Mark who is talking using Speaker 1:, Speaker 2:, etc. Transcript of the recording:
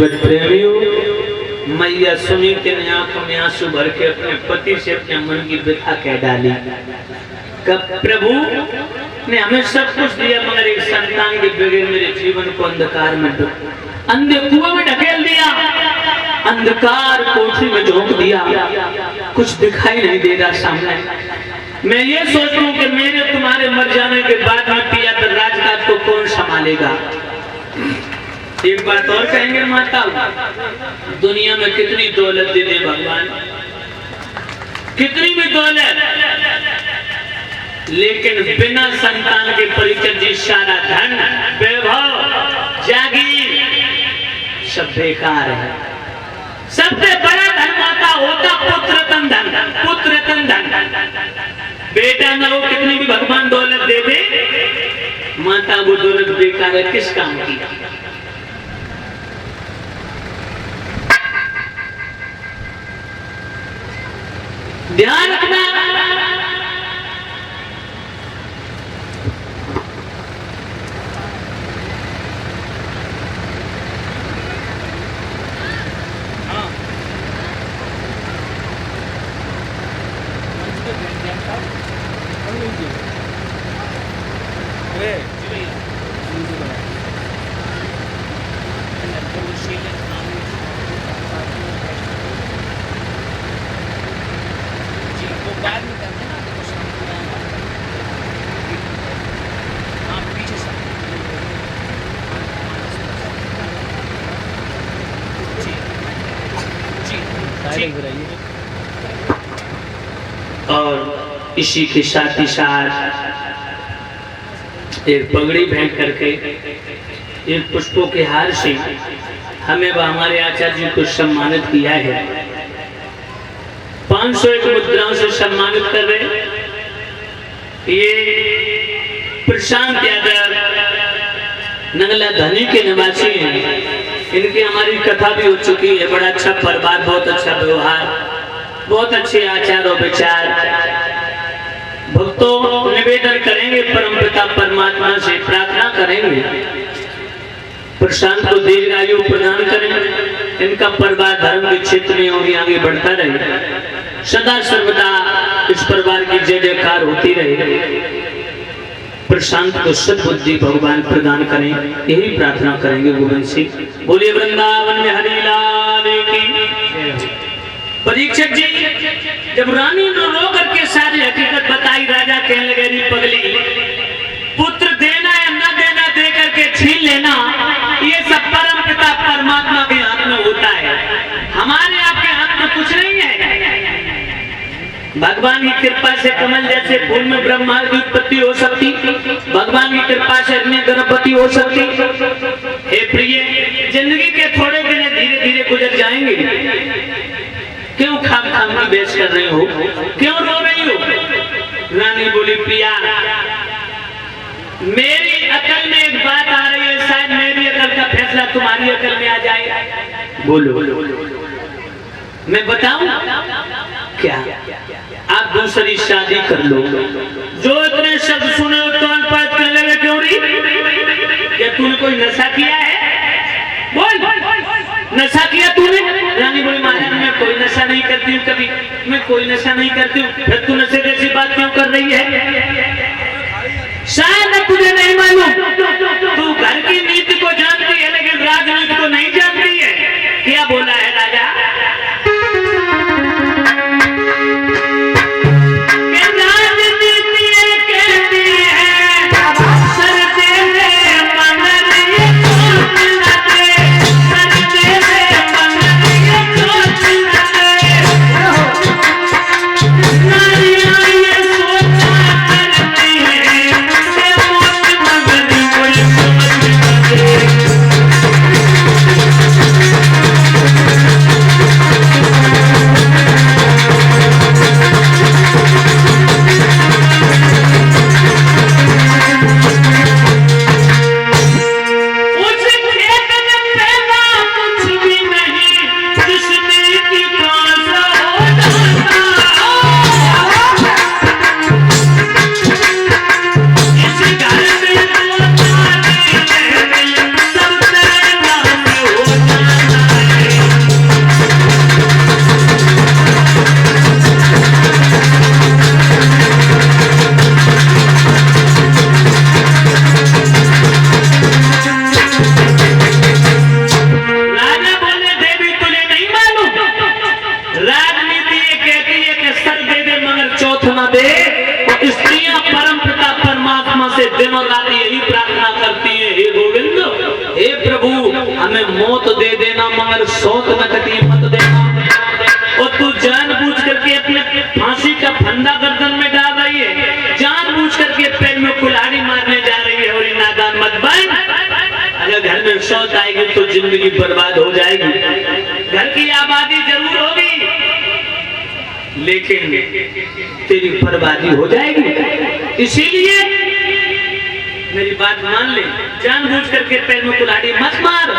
Speaker 1: जुगत प्रेमियों, मैया सुनीति ने आंखों में आंसू भर के अपने पति से अपने मन की व्यथा कह डाली। कब प्रभु ने हमें सब कुछ दिया मगर एक संतान के बगैर मेरे जीवन को अंधकार में अंधे कुएं में ढकेल दिया, अंधकार कोठरी में झोंक दिया, कुछ दिखाई नहीं दे रहा सामने। मैं ये सोचूं कि मेरे तुम्हारे मर जाने के बाद में पिया तो राजकाज को कौन संभालेगा। एक बात और कहेंगे माता, दुनिया में कितनी दौलत दे दे भगवान, कितनी भी दौलत, लेकिन बिना संतान के परिचय जी सारा धन वैभव जागीर सब बेकार है। सबसे बड़ा धन माता होता पुत्र तन धन, पुत्र तन धन। बेटा ना हो कितनी भी भगवान दौलत दे दे, माता वो दौलत बेकार है, किस काम की। ध्यान रखना, और इसी के साथ ही साथ एक पगड़ी भेंट करके एक पुष्पों के हार से हमें व हमारे आचार्य जी को सम्मानित किया है। 501 मुद्राओं से सम्मानित कर रहे। ये प्रशांत यादव नंगला धनी के निवासी हैं। इनकी हमारी कथा भी हो चुकी है। बड़ा अच्छा परिवार, बहुत अच्छा व्यवहार, बहुत अच्छे आचार और विचार। भक्तों निवेदन करेंगे परमपिता परमात्मा से, प्रार्थना करेंगे प्रशांत को दीर्घायु प्रदान करें, इनका परिवार धर्म के क्षेत्र में और आगे बढ़ता रहे, सदा सर्वदा इस परिवार की जय जयकार होती रहे। प्रशांत को सद्बुद्धि भगवान प्रदान करें, यही प्रार्थना करेंगे गोविंद सिंह। बोलिए वृंदावन में हरि लाल की। परीक्षक जी जब रानी ने रो करके सारी हकीकत बताई, राजा कहने लगे री पगली, पुत्र देना या न देना दे करके छीन लेना ये सब परम पिता परमात्मा के हाथ में होता है, हमारे आपके हाथ में कुछ नहीं है। भगवान की कृपा से कमल जैसे फूल में ब्रह्मा की उत्पत्ति हो सकती, भगवान की कृपा से अन्य गर्भवती हो सकती। हे प्रिय, जिंदगी के थोड़े दिन धीरे धीरे गुजर जाएंगे, क्यों खाम खाम की बहस कर रही हो, क्यों रो रही हो। रानी बोली पिया मेरी अकल में एक बात आ रही है, शायद मेरी अकल का फैसला तुम्हारी अकल में आ जाए। बोलो मैं बताऊं क्या, आप दूसरी शादी कर लो। जो इतने शब्द सुने तो अनपढ़ करने लगे, क्यों रही, क्या तूने कोई नशा किया है, बोल नशा किया तूने। रानी बोली महाराज मैं कोई नशा नहीं करती हूँ, कभी मैं कोई नशा नहीं करती हूँ। फिर तू नशे जैसी बात क्यों कर रही है, शायद तुझे नहीं मालूम, तू घर की नीति को जानती है लेकिन राजनीति को नहीं जानती है। क्या बोला है राजा, अगर सौत न कटी मत देना, और तू जानबूझ करके अपने फांसी का फंदा गर्दन में डाल रही है, जानबूझ करके पैर में कुल्हाड़ी मारने जा रही है, और ये नादान मत बन। अगर घर में सौत आएगी तो जिंदगी बर्बाद हो जाएगी। घर की आबादी जरूर होगी लेकिन तेरी बर्बादी हो जाएगी। इसीलिए मेरी बात मान ले, जानबूझ करके पैर में कुल्हाड़ी मत मार।